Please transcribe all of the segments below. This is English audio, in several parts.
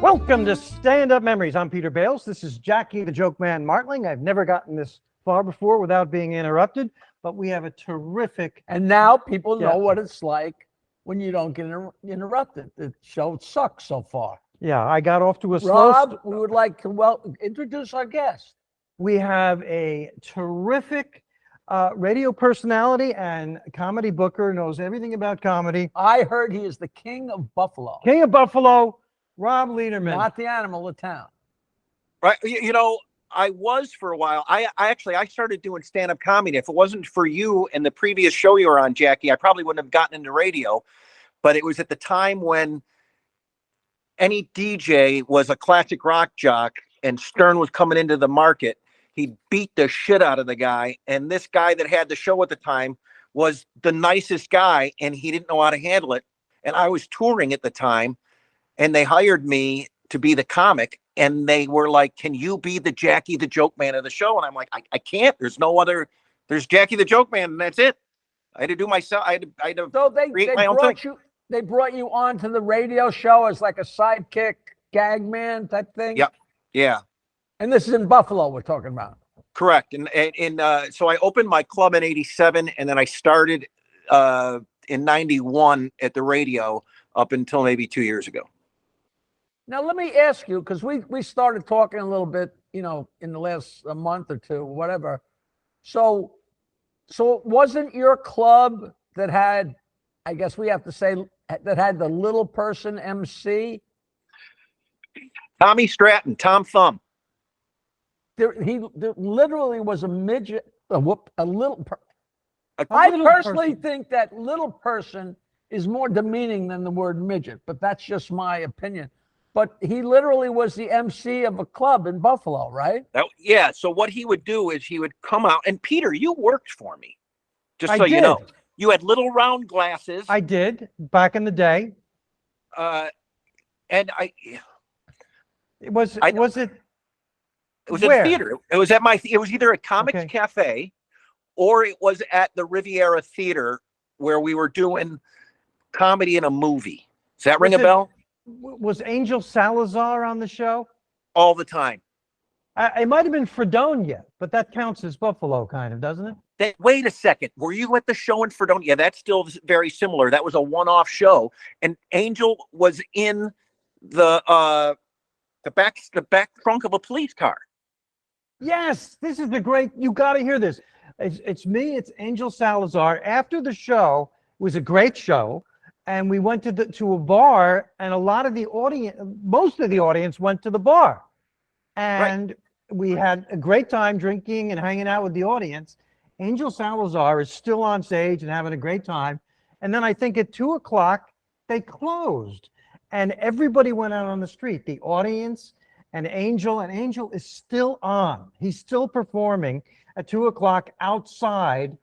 Welcome to Stand Up Memories. I'm Peter Bales. This is Jackie the Joke Man Martling. I've never gotten this far before without being interrupted, but we have a terrific... And now people know what it's like when you don't get interrupted. The show sucks so far. Yeah, I got off to a Rob, we would like to introduce our guest. We have a terrific radio personality and comedy booker, knows everything about comedy. I heard he is the king of Buffalo. King of Buffalo, Rob Lederman. Not the animal of town. Right. You know, I was for a while. I started doing stand-up comedy. If it wasn't for you and the previous show you were on, Jackie, I probably wouldn't have gotten into radio. But it was at the time when any DJ was a classic rock jock and Stern was coming into the market. He beat the shit out of the guy. And this guy that had the show at the time was the nicest guy, and he didn't know how to handle it. And I was touring at the time, and they hired me to be the comic. And they were like, can you be the Jackie the Joke Man of the show? And I'm like, I can't. There's no other. There's Jackie the Joke Man, and that's it. I had to do myself. I had to so create my own thing. They brought you on to the radio show as like a sidekick gag man type thing? Yep. Yeah. And this is in Buffalo we're talking about. Correct. And so I opened my club in '87, and then I started in '91 at the radio up until maybe 2 years ago. Now, let me ask you, because we started talking a little bit, you know, in the last month or two, whatever. So it wasn't your club that had, I guess we have to say, that had the little person MC? Tommy Stratton, Tom Thumb. There literally was a midget, I little personally person. think that little person is more demeaning than the word midget, but that's just my opinion. But he literally was the MC of a club in Buffalo, right? Yeah. So what he would do is he would come out, and Peter, you worked for me, just so I you did. know. You had little round glasses. I did back in the day. And It was it was where? at theater. It was at it was either at Comics Cafe or it was at the Riviera Theater where we were doing comedy in a movie. Does that ring a bell? Was Angel Salazar on the show? All the time. It might have been Fredonia, but that counts as Buffalo, kind of, doesn't it? Wait a second. Were you at the show in Fredonia? Yeah, that's still very similar. That was a one-off show, and Angel was in the back trunk of a police car. Yes, this is the great. You got to hear this. It's me. It's Angel Salazar. After the show, it was a great show, and we went to a bar, and a lot of the audience, most of the audience, went to the bar, and we had a great time drinking and hanging out with the audience. Angel Salazar is still on stage and having a great time, and then I think at 2 o'clock they closed, and everybody went out on the street. The audience and Angel is still on. He's still performing at 2 o'clock outside,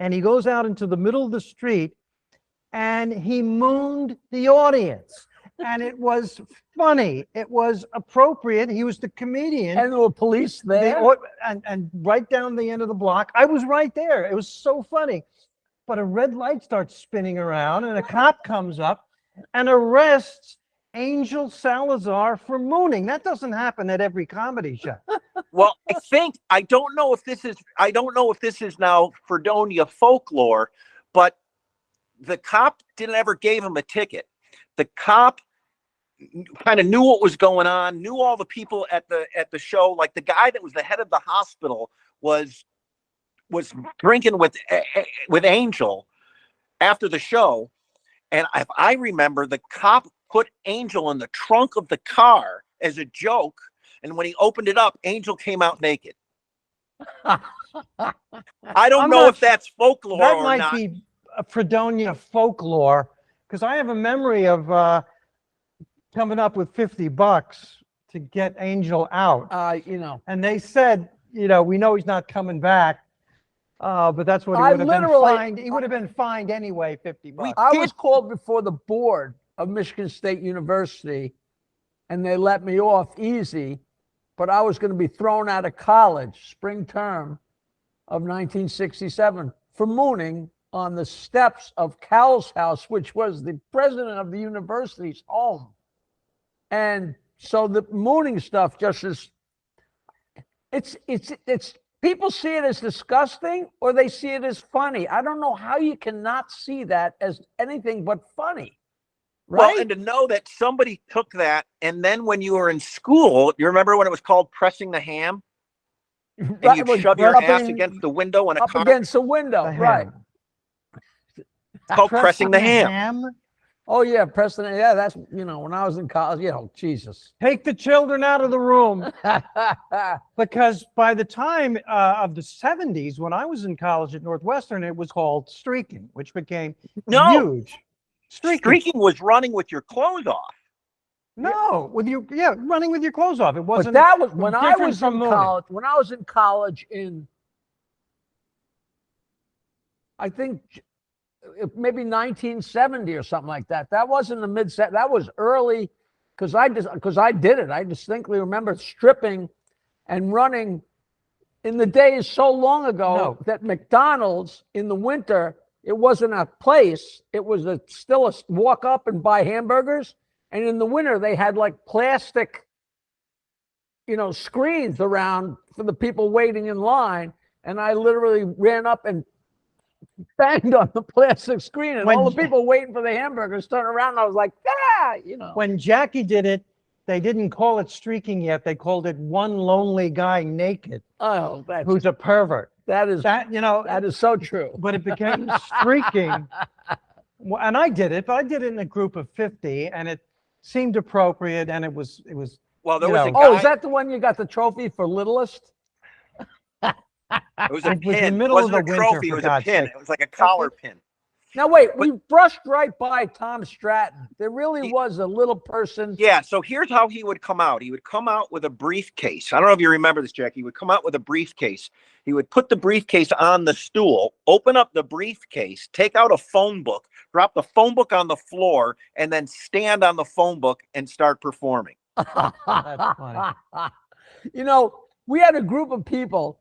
and he goes out into the middle of the street and he mooned the audience. And it was funny. It was appropriate. He was the comedian. And there were police there. And right down the end of the block, I was right there. It was so funny. But a red light starts spinning around, and a cop comes up and arrests Angel Salazar for mooning. That doesn't happen at every comedy show. Well, I don't know if this is now Fredonia folklore, but the cop didn't ever give him a ticket. The cop kind of knew what was going on, knew all the people at the show. Like the guy that was the head of the hospital was drinking with Angel after the show. And if I remember, the cop put Angel in the trunk of the car as a joke. And when he opened it up, Angel came out naked. I don't know if that's folklore or not. That might be a Fredonia folklore, because I have a memory of coming up with $50 to get Angel out. And they said, we know he's not coming back. But that's what he would have been fined. He would have been fined anyway, $50. I was called before the board of Michigan State University, and they let me off easy, but I was going to be thrown out of college spring term of 1967 for mooning on the steps of Cowles House, which was the president of the university's home. And So the mooning stuff just is, it's people see it as disgusting or they see it as funny. I don't know how you cannot see that as anything but funny. Right? Well, and to know that somebody took that, and then when you were in school, you remember when it was called pressing the ham? And Right, you'd well, shove your ass pressing against the window in a up car. against the window, The right? ham. It's called pressing the ham. Oh yeah, Preston. Yeah, that's, you know, when I was in college, you know, Jesus. Take the children out of the room. Because by the time of the 70s, when I was in college at Northwestern, it was called streaking, which became No, huge. Streaking. streaking was running with your clothes off. No, with your running with your clothes off. It But wasn't. that was when I different was from in mooning. college. When I was in college I think maybe 1970 or something like that. That wasn't the mid set. That was early, because I did it. I distinctly remember stripping and running in the days so long ago that McDonald's in the winter, it wasn't a place. It was still a walk up and buy hamburgers. And in the winter, they had like plastic, you know, screens around for the people waiting in line. And I literally ran up and banged on the plastic screen, and all the people waiting for the hamburgers turned around. And I was like, ah, you know. When Jackie did it, they didn't call it streaking yet. They called it one lonely guy naked. Oh, who's a pervert. That is so true. But it became streaking. And I did it, but I did it in a group of 50, and it seemed appropriate, and it was. Well, there was a guy. Oh, is that the one you got the trophy for littlest? It was a It was pin. the middle It wasn't of a the winter, trophy. It for was a God's pin. sake. It was like a collar pin. Now wait, we brushed right by Tom Stratton. There really was a little person. Yeah, so here's how he would come out. He would come out with a briefcase. I don't know if you remember this, Jack. He would come out with a briefcase. He would put the briefcase on the stool, open up the briefcase, take out a phone book, drop the phone book on the floor, and then stand on the phone book and start performing. That's funny. You know, we had a group of people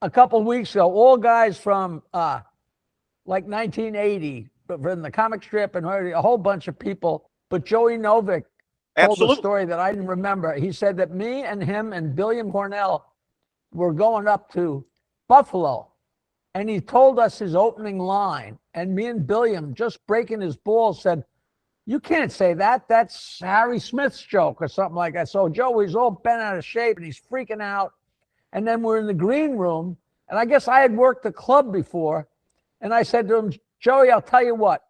a couple of weeks ago, all guys from like 1980, but from the comic strip, and a whole bunch of people. But Joey Novick told a story that I didn't remember. He said that me and him and Billiam Cornell were going up to Buffalo, and he told us his opening line. And me and Billiam, just breaking his balls, said, "You can't say that. That's Harry Smith's joke," or something like that. So Joey's all bent out of shape and he's freaking out. And then we're in the green room, and I guess I had worked the club before. And I said to him, "Joey, I'll tell you what.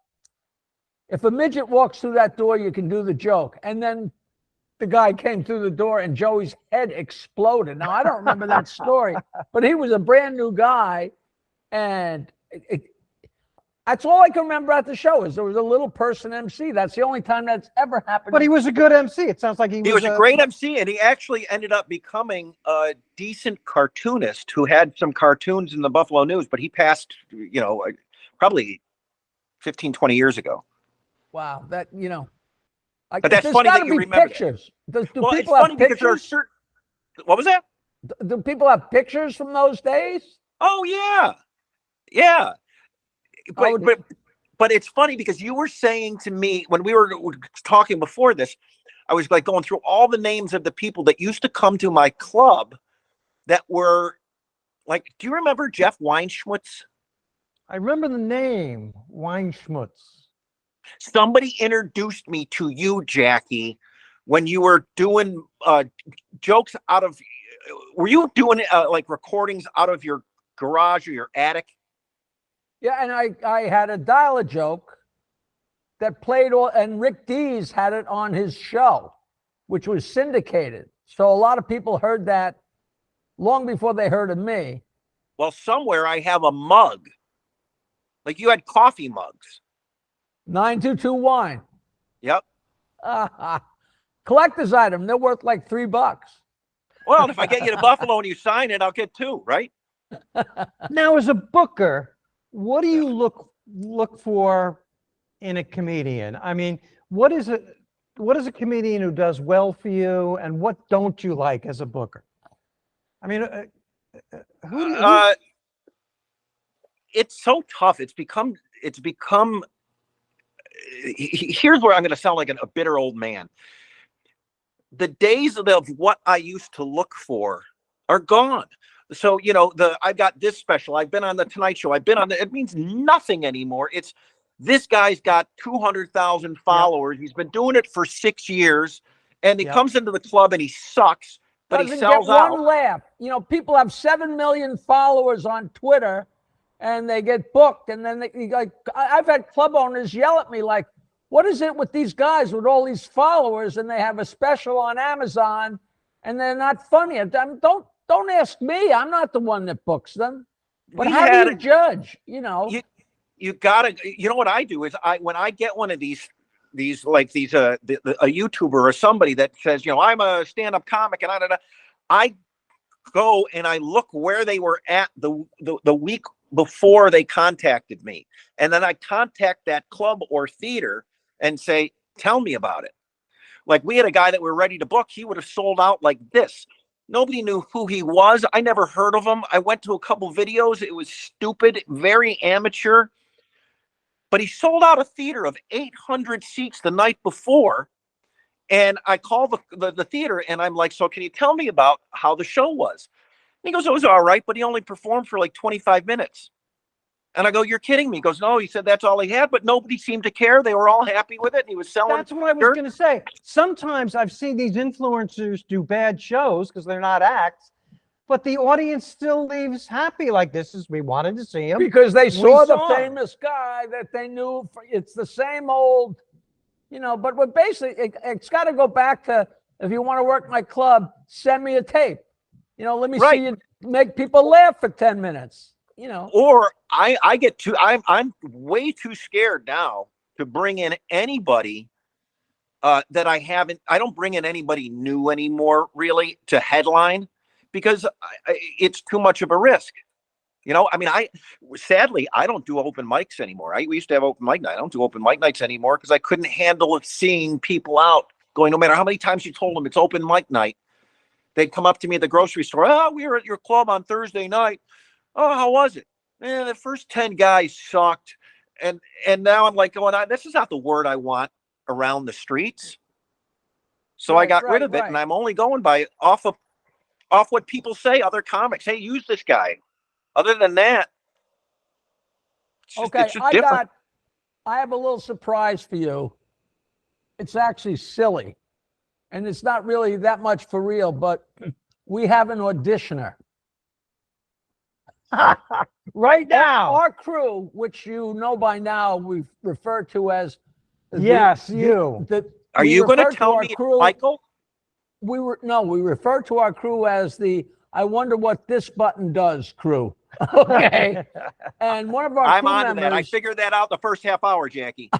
If a midget walks through that door, you can do the joke." And then the guy came through the door and Joey's head exploded. Now, I don't remember that story, but he was a brand new guy. And that's all I can remember at the show is there was a little person MC. That's the only time that's ever happened. But he was a good MC. It sounds like he was a great MC, and he actually ended up becoming a decent cartoonist who had some cartoons in the Buffalo News, but he passed, you know, probably 15, 20 years ago. Wow. That, you know. But that's funny that you remember pictures. That. Do Well, people it's funny have because there are pictures? certain. What was that? Do people have pictures from those days? Oh, yeah. Yeah. But it's funny because you were saying to me when we were talking before this, I was like going through all the names of the people that used to come to my club that were like, do you remember Jeff Weinschmutz? I remember the name Weinschmutz. Somebody introduced me to you, Jackie, when you were doing jokes out of, were you doing like recordings out of your garage or your attic? Yeah, and I had a dial-a-joke that played all, and Rick Dees had it on his show, which was syndicated. So a lot of people heard that long before they heard of me. Well, somewhere I have a mug. Like you had coffee mugs. 922 wine. Yep. Collector's item. They're worth like $3. Well, if I get you to Buffalo and you sign it, I'll get 2, right? Now, as a booker, what do you look for in a comedian? I mean, what is a comedian who does well for you, and what don't you like as a booker? I mean, it's so tough. It's become. Here's where I'm going to sound like a bitter old man. the days of what I used to look for are gone. So, I've got this special. I've been on the Tonight Show. I've been on it means nothing anymore. It's this guy's got 200,000 followers. He's been doing it for 6 years, and he comes into the club and he sucks, but he sells out. One laugh. People have 7 million followers on Twitter, and they get booked, and then I've had club owners yell at me like, "What is it with these guys with all these followers, and they have a special on Amazon, and they're not funny?" Don't ask me. I'm not the one that books them. But how do you judge? You gotta. You know what I do is when I get one of these a YouTuber or somebody that says, I'm a stand-up comic and I go and I look where they were at the week before they contacted me, and then I contact that club or theater and say, tell me about it. Like, we had a guy that we're ready to book. He would have sold out like this. Nobody knew who he was. I never heard of him. I went to a couple videos. It was stupid, very amateur. But he sold out a theater of 800 seats the night before. And I call the theater and I'm like, so can you tell me about how the show was? And he goes, it was all right, but he only performed for like 25 minutes. And I go, you're kidding me. He goes, no, he said that's all he had, but nobody seemed to care. They were all happy with it. And he was selling. That's what I was going to say. Sometimes I've seen these influencers do bad shows because they're not acts, but the audience still leaves happy. Like, we wanted to see him. Because they saw the famous guy that they knew. It's the same old, but basically it's got to go back to, if you want to work my club, send me a tape. Let me see you make people laugh for 10 minutes. Or I get too, I'm way too scared now to bring in anybody that I don't bring in anybody new anymore, really, to headline, because it's too much of a risk. Sadly, I don't do open mics anymore. We used to have open mic night. I don't do open mic nights anymore because I couldn't handle seeing people out going, no matter how many times you told them it's open mic night, they'd come up to me at the grocery store. Oh, we were at your club on Thursday night. Oh, how was it? Man, the first 10 guys sucked. And now I'm like going, this is not the word I want around the streets. So I got rid of it, and I'm only going by off what people say, other comics. Hey, use this guy. Other than that, it's just different. I have a little surprise for you. It's actually silly, and it's not really that much for real, but we have an auditioner. Right now, our crew, which by now, we refer to as Are you going to tell me, Michael? We refer to our crew as the I wonder what this button does crew. Okay. And one of our I'm crew on members, that. I figured that out the first half hour, Jackie.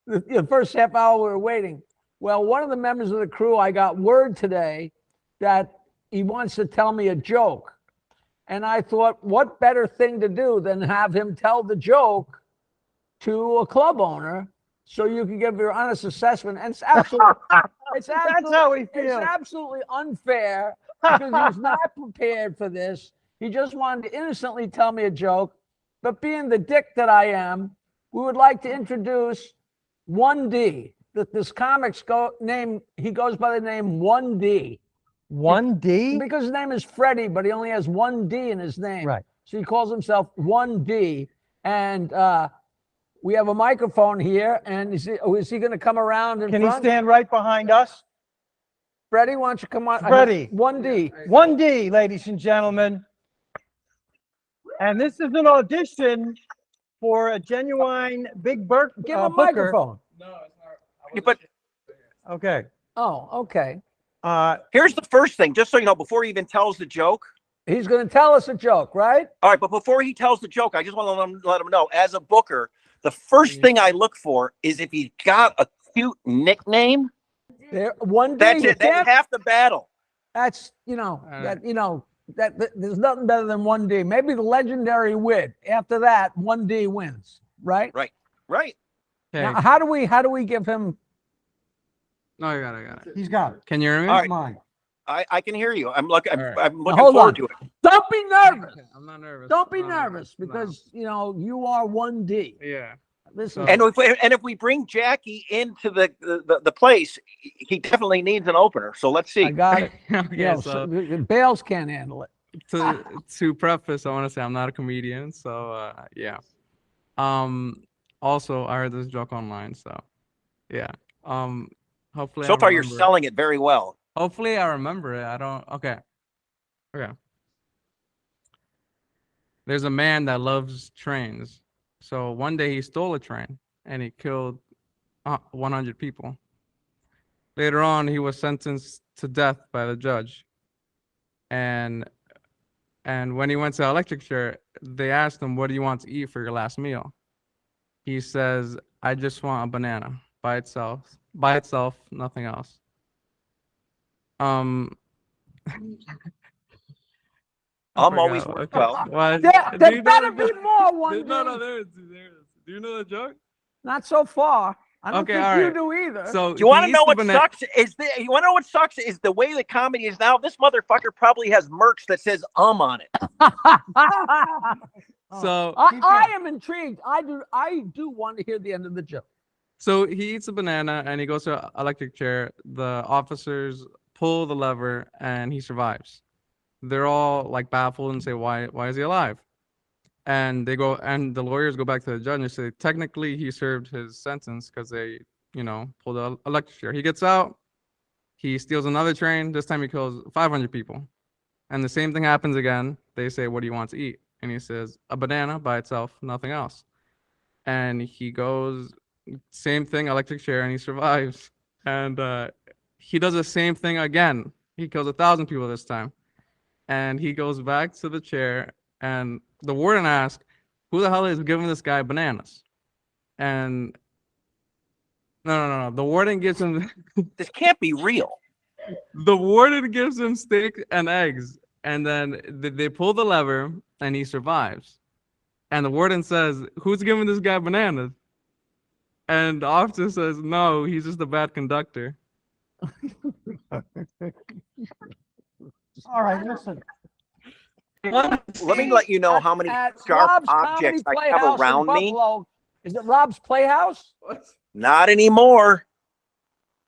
the first half hour we were waiting. Well, one of the members of the crew, I got word today that he wants to tell me a joke. And I thought, what better thing to do than have him tell the joke to a club owner so you can give your honest assessment. And it's absolutely, that's how we feel. It's absolutely unfair because he's not prepared for this. He just wanted to innocently tell me a joke. But being the dick that I am, we would like to introduce 1D. This comic's he goes by the name 1D. 1D? Because his name is Freddie, but he only has 1D in his name. Right. So he calls himself 1D. And we have a microphone here. And is he going to come around in front? Can he stand right behind us? Freddie, why don't you come on? Freddie. 1D. 1D, ladies and gentlemen. And this is an audition for a genuine Big Burke Give him a booker. microphone. No, it's not. But okay. Oh, okay. Here's the first thing, just so you know, before he even tells the joke. He's going to tell us a joke, right? All right, but before he tells the joke, I just want to let him know, as a booker, the first thing I look for is if he's got a cute nickname. There, 1D. That's it. That's half the battle. That's, that there's nothing better than 1D. Maybe the legendary wit. After that, 1D wins, right? Right. Okay. Now, how do we give him? No, I got it. He's got it. Can you hear me? All right. Come on. I can hear you. I'm looking Hold forward to it. Don't be nervous. I'm not nervous. Don't be No, nervous no. because you are 1D. Yeah. Listen, And if we bring Jackie into the place, he definitely needs an opener. So let's see. I got it. Okay, You know, so Bales can't handle it. to preface, I want to say I'm not a comedian, so yeah. Also, I heard this joke online, so yeah. Hopefully So I far, you're remember it. selling it very well. Hopefully I remember it. I don't. Okay. Okay. There's a man that loves trains. So one day he stole a train and he killed 100 people. Later on, he was sentenced to death by the judge. And when he went to electric chair, they asked him, "What do you want to eat for your last meal?" He says, "I just want a banana by itself, nothing else." Um, I Always forgot. worked Okay. well. Well, There do you know better the be joke? more one No, day. there is. Do you know the joke? Not so far. I don't Okay, think all you right. do either. So Do you want he to eats know the what banana. sucks? You want to know what sucks is the way the comedy is now. This motherfucker probably has merch that says on it. So I am intrigued. I do want to hear the end of the joke. So he eats a banana and he goes to an electric chair. The officers pull the lever and he survives. They're all like baffled and say, why is he alive? And they go, and the lawyers go back to the judge and say, technically he served his sentence because they, pulled the electric chair. He gets out, he steals another train. This time he kills 500 people. And the same thing happens again. They say, what do you want to eat? And he says, a banana by itself, nothing else. And he goes, same thing, electric chair, and he survives. And he does the same thing again. He kills 1,000 people this time. And he goes back to the chair, and the warden asks, who the hell is giving this guy bananas? And no. The warden gives him This can't be real. the warden gives him steak and eggs, and then they pull the lever, and he survives. And the warden says, who's giving this guy bananas? And the officer says, no, he's just a bad conductor. All right, listen. Let me let you know how many At sharp Rob's objects Comedy I have Playhouse in around me. Buffalo. Is it Rob's Playhouse? Not anymore.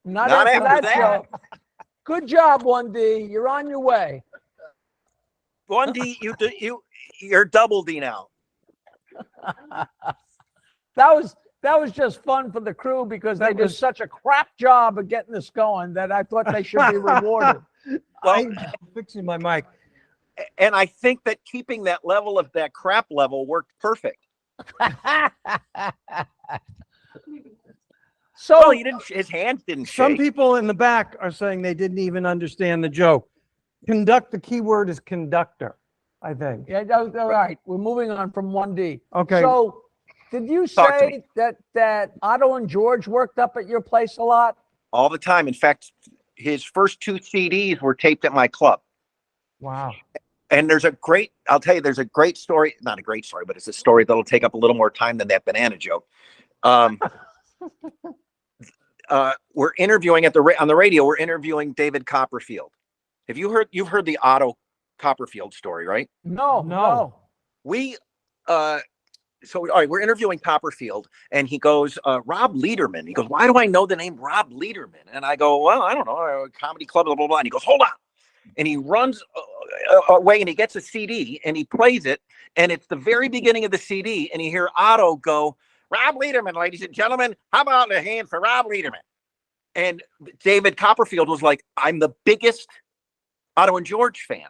Not Not after after that that. joke. Good job, 1D. You're on your way. 1D, you're double D now. That was just fun for the crew because they did such a crap job of getting this going that I thought they should be rewarded. Well, I'm fixing my mic. and I think that keeping that level of that crap level worked perfect. So Well, his hands didn't Some shake. people in the back are saying they didn't even understand the joke. Conduct, the key word is conductor, I think. yeah, all right. We're moving on from 1D. Okay. So did you Talk to say that Otto and George worked up at your place a lot? All the time. In fact, his first 2 CDs were taped at my club. Wow. And I'll tell you, there's a great story, not a great story, but it's a story that'll take up a little more time than that banana joke. We're interviewing on the radio, we're interviewing David Copperfield. You've heard the Otto Copperfield story, right? No. We, so all right, we're interviewing Copperfield and he goes, Rob Lederman. He goes, why do I know the name Rob Lederman? And I go, well, I don't know, comedy club, blah, blah, blah. And he goes, hold on. And he runs away and he gets a CD and he plays it. And it's the very beginning of the CD. And you hear Otto go, Rob Lederman, ladies and gentlemen, how about a hand for Rob Lederman? And David Copperfield was like, I'm the biggest Otto and George fan.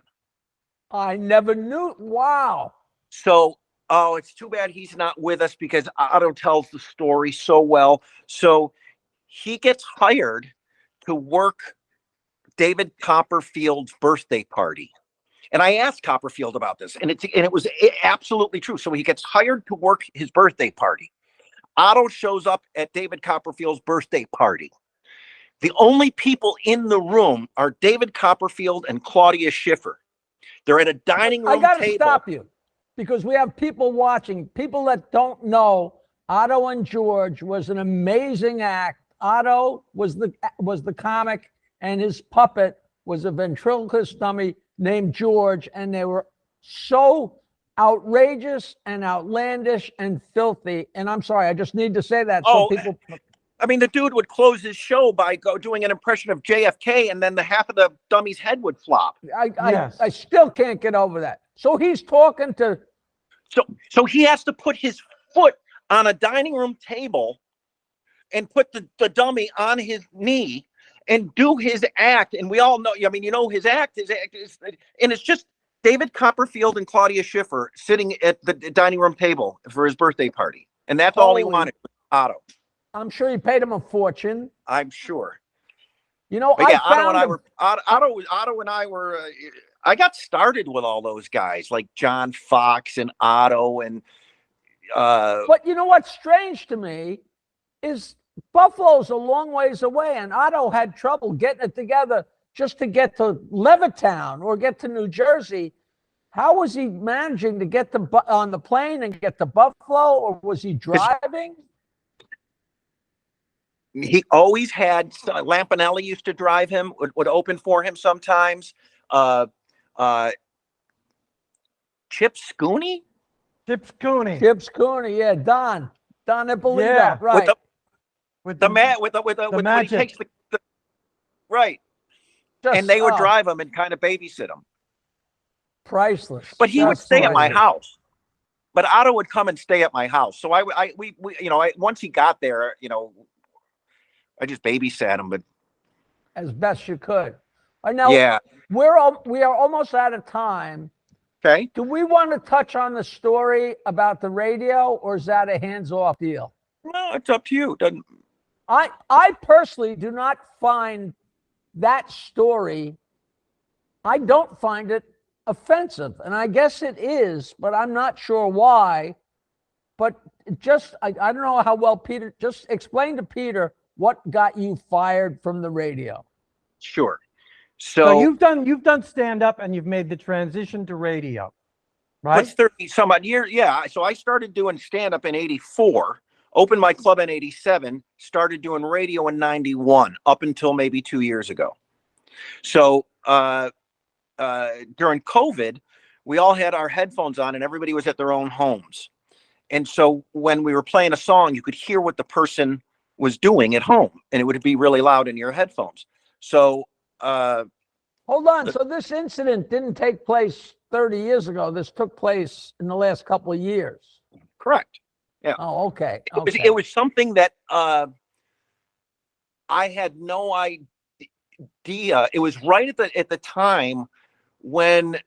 I never knew. Wow. So, it's too bad he's not with us because Otto tells the story so well. So he gets hired to work David Copperfield's birthday party. And I asked Copperfield about this, and it was absolutely true. So he gets hired to work his birthday party. Otto shows up at David Copperfield's birthday party. The only people in the room are David Copperfield and Claudia Schiffer. They're at a dining room I got to table. stop you because we have people watching, people that don't know Otto and George was an amazing act. Otto was the comic and his puppet was a ventriloquist dummy named George. And they were so outrageous and outlandish and filthy. And I'm sorry, I just need to say that Oh, so people. I mean, the dude would close his show by doing an impression of JFK, and then the half of the dummy's head would flop. Yes. I still can't get over that. So he's talking to. So he has to put his foot on a dining room table and put the dummy on his knee and do his act. And we all know, I mean, you know, his act is, and it's just David Copperfield and Claudia Schiffer sitting at the dining room table for his birthday party. And that's all he wanted, Otto. I'm sure he paid him a fortune. I'm sure. You know, But yeah, Otto and I were, I got started with all those guys like John Fox and Otto and, but you know what's strange to me is Buffalo's a long ways away, and Otto had trouble getting it together just to get to Levittown or get to New Jersey. How was he managing to get on the plane and get to Buffalo, or was he driving? He always had Lampanelli used to drive him, would open for him sometimes. Chip Scooney? Chip Cooney. Chip Cooney, yeah, Don Ippolito, Yeah. right. With the when he takes the right. And they would drive him and kind of babysit him. Priceless. But he would That's stay at my priceless. house. But Otto would come and stay at my house. So we you know, once he got there, you know, I just babysat him. But As best you could. I know. yeah. We are almost out of time. Okay. Do we want to touch on the story about the radio, or is that a hands-off deal? No, it's up to you. Doesn't I personally do not find that story, I don't find it offensive. And I guess it is, but I'm not sure why. But just, I don't know how well Peter, just explain to Peter what got you fired from the radio. Sure. So you've done stand-up and you've made the transition to radio, right? What's 30 some odd years? Yeah. So I started doing stand-up in 84, opened my club in 87, started doing radio in 91, up until maybe 2 years ago. So during COVID, we all had our headphones on and everybody was at their own homes. And so when we were playing a song, you could hear what the person was doing at home, and it would be really loud in your headphones. So hold on. So this incident didn't take place 30 years ago. This took place in the last couple of years. Correct. Yeah. Oh, okay. It was something that I had no idea. It was right at the time when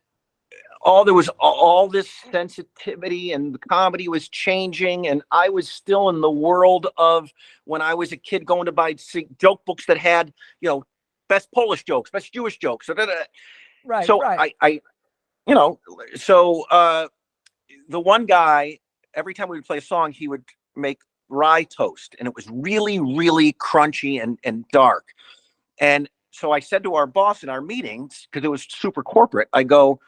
there was all this sensitivity and the comedy was changing, and I was still in the world of when I was a kid going to buy joke books that had, you know, best Polish jokes, best Jewish jokes. Right. So right. I you know, so the one guy, every time we would play a song, he would make rye toast, and it was really, really crunchy and dark. And so I said to our boss in our meetings, because it was super corporate, I go,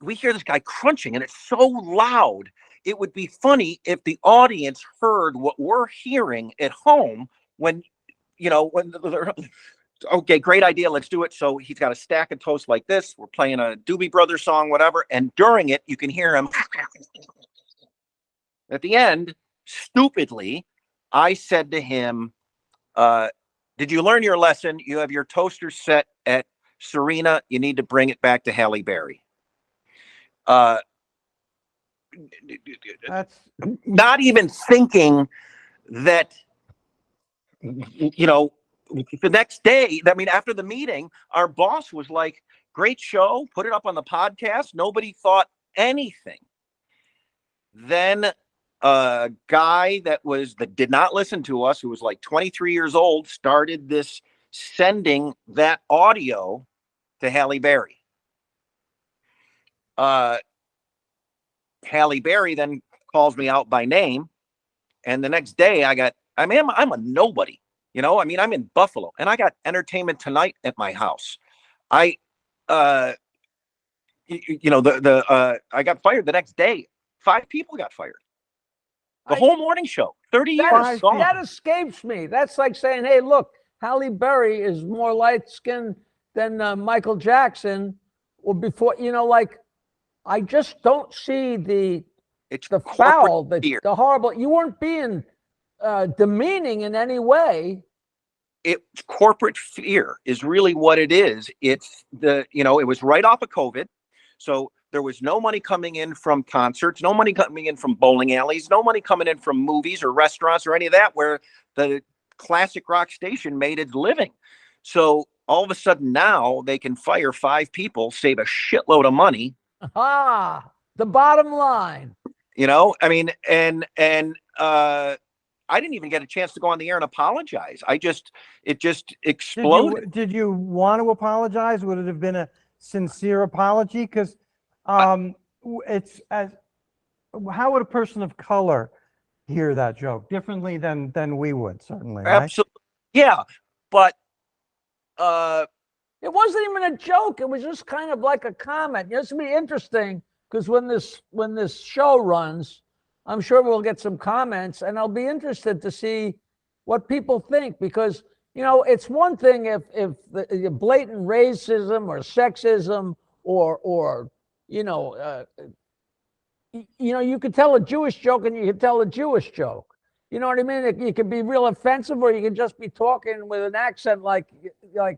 we hear this guy crunching and it's so loud. It would be funny if the audience heard what we're hearing at home when, you know, okay, great idea. Let's do it. So he's got a stack of toast like this. We're playing a Doobie Brothers song, whatever. And during it, you can hear him. At the end, stupidly, I said to him, did you learn your lesson? You have your toaster set at Serena. You need to bring it back to Halle Berry. That's not even thinking that, you know, the next day, I mean, after the meeting, our boss was like, great show, put it up on the podcast. Nobody thought anything. Then a guy that did not listen to us, who was like 23 years old, started this sending that audio to Halle Berry. Halle Berry then calls me out by name, and the next day I'm a nobody, you know. I mean, I'm in Buffalo, and I got Entertainment Tonight at my house. I got fired the next day. 5 people got fired. The whole morning show, 30 years. That escapes me. That's like saying, hey, look, Halle Berry is more light skinned than Michael Jackson, or before, you know, like, I just don't see the It's foul, corporate fear. the horrible. You weren't being demeaning in any way. It's corporate fear is really what it is. It's it was right off of COVID. So there was no money coming in from concerts, no money coming in from bowling alleys, no money coming in from movies or restaurants or any of that where the classic rock station made its living. So all of a sudden now they can fire 5 people, save a shitload of money. Ah, the bottom line. I mean, and I didn't even get a chance to go on the air and apologize. It just exploded. Did you want to apologize? Would it have been a sincere apology? Because it's how would a person of color hear that joke differently than we would, certainly, right? Absolutely. Yeah. But it wasn't even a joke. It was just kind of like a comment. It's gonna be interesting because when this show runs, I'm sure we'll get some comments, and I'll be interested to see what people think, because it's one thing if the blatant racism or sexism or you could tell a Jewish joke and you could tell a Jewish joke. You know what I mean? You could be real offensive, or you can just be talking with an accent like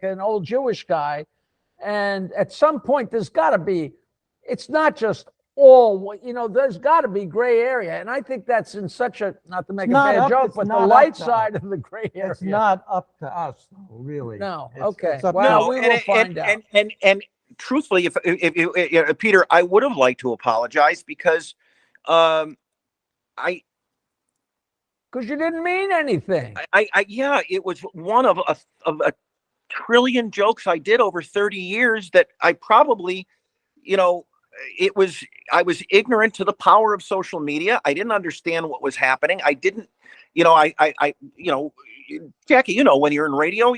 an old Jewish guy. And at some point, there's got to be. It's not just all. There's got to be gray area, and I think that's in such a, not to make a bad joke, but the light side of the gray area. It's not up to us, really. No. It's Okay. up to Well, you. we will find out. And truthfully, if Peter, I would have liked to apologize because Because you didn't mean anything. Yeah, it was one of a trillion jokes I did over 30 years that I probably, I was ignorant to the power of social media. I didn't understand what was happening. I didn't, Jackie, when you're in radio,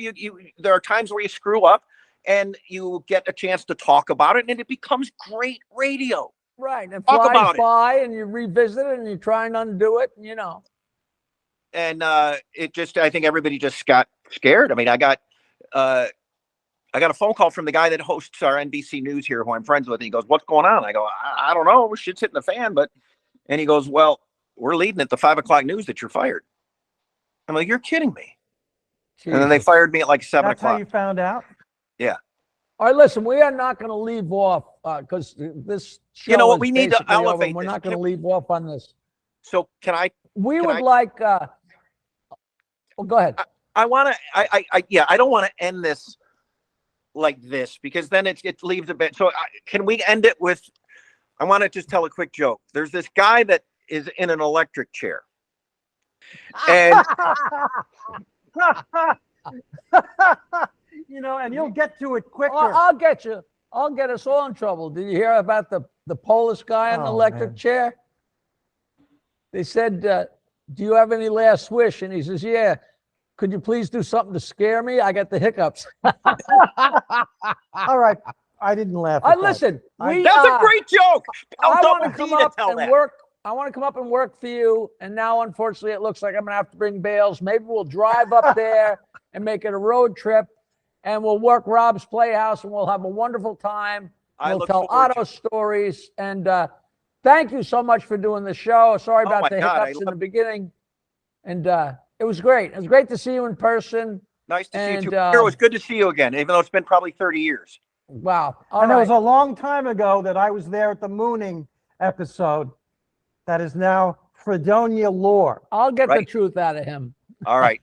there are times where you screw up and you get a chance to talk about it, and it becomes great radio. Right. And Talk flies about it. by and you revisit it and you try and undo it, And I think everybody just got scared. I mean, I got a phone call from the guy that hosts our NBC News here, who I'm friends with. And he goes, "What's going on?" I go, I don't know. Shit's hitting the fan. And he goes, "Well, we're leading at the 5 o'clock news that you're fired." I'm like, "You're kidding me." Jesus. And then they fired me at like 7 That's o'clock. how you found out? Yeah. All right, listen, we are not going to leave off because this show You know what? is We need to basically over, elevate and we're this. not going to leave off on this. So can I? We would I- like. Well, go ahead. I want to. I don't want to end this like this, because then it leaves a bit. So can we end it with? I want to just tell a quick joke. There's this guy that is in an electric chair, and and you'll get to it quicker. I'll get you. I'll get us all in trouble. Did you hear about the Polish guy in the electric chair? They said, "Do you have any last wish?" And he says, "Yeah. Could you please do something to scare me? I got the hiccups." All right. I didn't laugh at that. Listen, that's a great joke. I want to come up tell and that. work. I want to come up and work for you. And now, unfortunately, it looks like I'm going to have to bring bales. Maybe we'll drive up there and make it a road trip, and we'll work Rob's Playhouse, and we'll have a wonderful time. We'll tell Otto stories. And thank you so much for doing the show. Sorry about the hiccups in the beginning. And it was great. It was great to see you in person. Nice to see you too. It was good to see you again, even though it's been probably 30 years. Wow. It was a long time ago that I was there at the mooning episode. That is now Fredonia lore. I'll get the truth out of him. All right.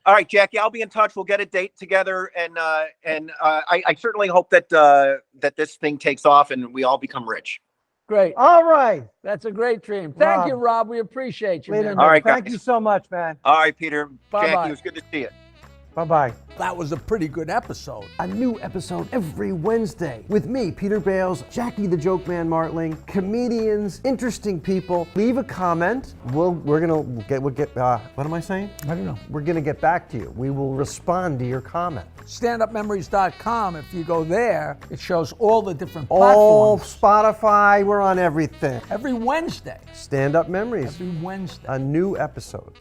All right, Jackie, I'll be in touch. We'll get a date together. And I certainly hope that that this thing takes off and we all become rich. Great. All right. That's a great dream. Thank you, Rob. We appreciate you. Lederman, all right, thank guys. you so much, man. All right, Peter. Bye-bye. Jackie, it was good to see you. Bye-bye. That was a pretty good episode. A new episode every Wednesday with me, Peter Bales, Jackie the Joke Man Martling, comedians, interesting people. Leave a comment. We'll get what am I saying? I don't know. We're gonna get back to you. We will respond to your comment. StandUpMemories.com. If you go there, it shows all the different Oh, platforms. Spotify, we're on everything. Every Wednesday. Stand Up Memories, Every Wednesday. a new episode.